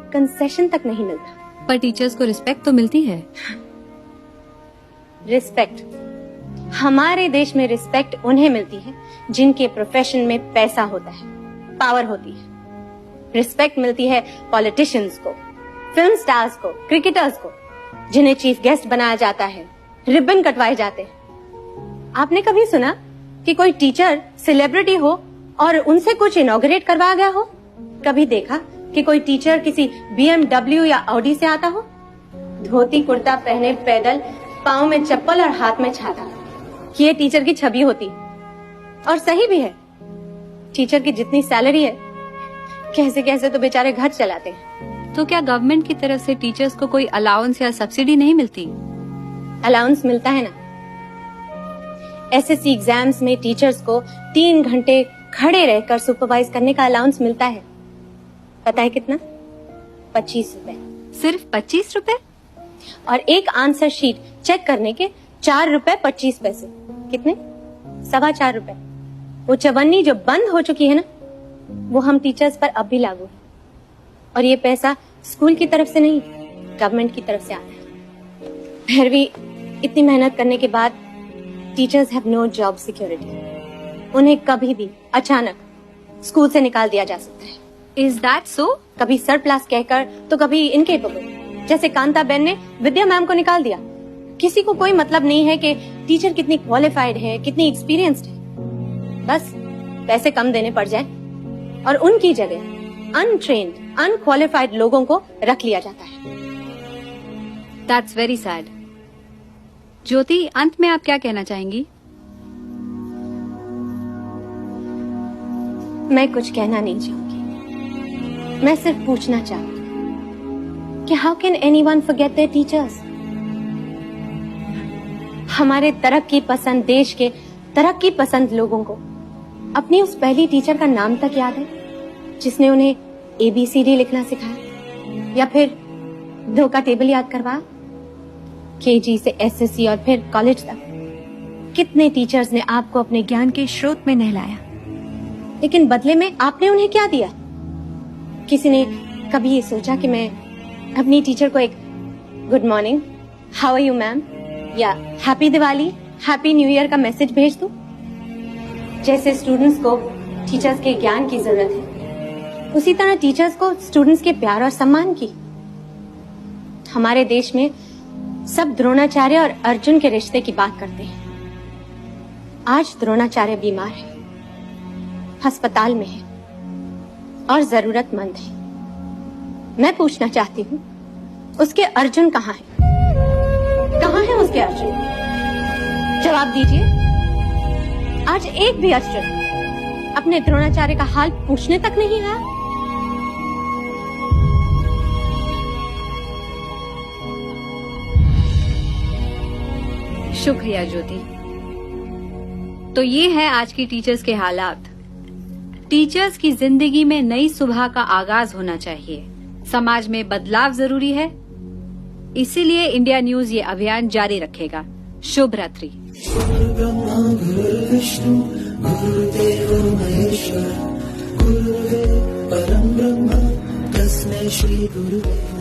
Concession तक नहीं मिलता। पर टीचर्स को रिस्पेक्ट तो मिलती है। रिस्पेक्ट, हमारे देश में रिस्पेक्ट उन्हें मिलती है जिनके प्रोफेशन में पैसा होता है, पावर होती है। रिस्पेक्ट मिलती है पॉलिटिशियंस को, फिल्म स्टार्स को, क्रिकेटर्स को, जिन्हें चीफ गेस्ट बनाया जाता है, रिबन कटवाए जाते हैं। आपने कभी सुना कि कोई टीचर सेलिब्रिटी हो और उनसे कुछ इनॉग्रेट करवाया गया हो? कभी देखा कि कोई टीचर किसी BMW या ऑडी से आता हो? धोती कुर्ता पहने पैदल, पाँव में चप्पल और हाथ में छाता, ये टीचर की छवि होती। और सही भी है, टीचर की जितनी सैलरी है, कैसे कैसे तो बेचारे घर चलाते हैं। तो क्या गवर्नमेंट की तरफ से टीचर्स को कोई अलाउंस या सब्सिडी नहीं मिलती? अलाउंस मिलता है ना। SSC एग्जाम्स में टीचर्स को 3 घंटे खड़े रहकर सुपरवाइज करने का अलाउंस मिलता है। पता है कितना? 25 रुपए। सिर्फ 25 रुपए? और एक आंसर शीट चेक करने के 4 रुपए 25 पैसे। कितने? 4.25 रुपए। वो चवन्नी जो बंद हो चुकी है ना, वो हम टीचर्स पर अब भी लागू है। और ये पैसा स्कूल की तरफ से नहीं, गवर्नमेंट की तरफ से आता है। फिर भी इतनी मेहनत करने के बाद teachers have no job security. उन्हें कभी भी अचानक स्कूल से निकाल दिया जा सकता है। Is that so? कभी सरप्लस कहकर तो कभी इनकेपेबल। जैसे कांताबेन ने विद्या मैम को निकाल दिया। किसी को कोई मतलब नहीं है कि टीचर कितनी क्वालिफाइड है, कितनी एक्सपीरियंस्ड है। बस पैसे कम देने पड़ जाए और उनकी जगह अनट्रेन्ड, अनक्वालिफाइड लोगों को रख लिया जाता है। That's very sad. ज्योति, अंत में आप क्या कहना चाहेंगी? मैं कुछ कहना नहीं चाहूंगी, मैं सिर्फ पूछना चाहूंगी कि how can anyone forget there teachers? हमारे तरक्की पसंद देश के तरक्की पसंद लोगों को अपनी उस पहली टीचर का नाम तक याद है जिसने उन्हें ABCD लिखना सिखाया, या फिर 2 का टेबल याद करवाया। KG से SSC और फिर कॉलेज तक कितने टीचर्स ने आपको अपने ज्ञान के स्रोत में नहलाया, लेकिन बदले में आपने उन्हें क्या दिया? किसी ने कभी ये सोचा कि मैं अपनी टीचर को एक good morning, how are you ma'am, या happy Diwali, happy new year का मैसेज भेज दूं? जैसे स्टूडेंट्स को टीचर्स के ज्ञान की जरूरत है, उसी तरह टीचर्स को स्टूडेंट्स के प्यार और सम्मान की। हमारे देश में सब द्रोणाचार्य और अर्जुन के रिश्ते की बात करते हैं। आज द्रोणाचार्य बीमार है, अस्पताल में है और जरूरतमंद है। मैं पूछना चाहती हूँ, उसके अर्जुन कहाँ है? कहाँ है उसके अर्जुन? जवाब दीजिए। आज एक भी अर्जुन अपने द्रोणाचार्य का हाल पूछने तक नहीं आया। शुक्रिया ज्योति। तो ये है आज की टीचर्स के हालात। टीचर्स की जिंदगी में नई सुबह का आगाज होना चाहिए। समाज में बदलाव जरूरी है, इसीलिए इंडिया न्यूज ये अभियान जारी रखेगा। शुभ रात्रि। गुरुदेव परम ब्रह्म तस्मै श्री गुरुदेव।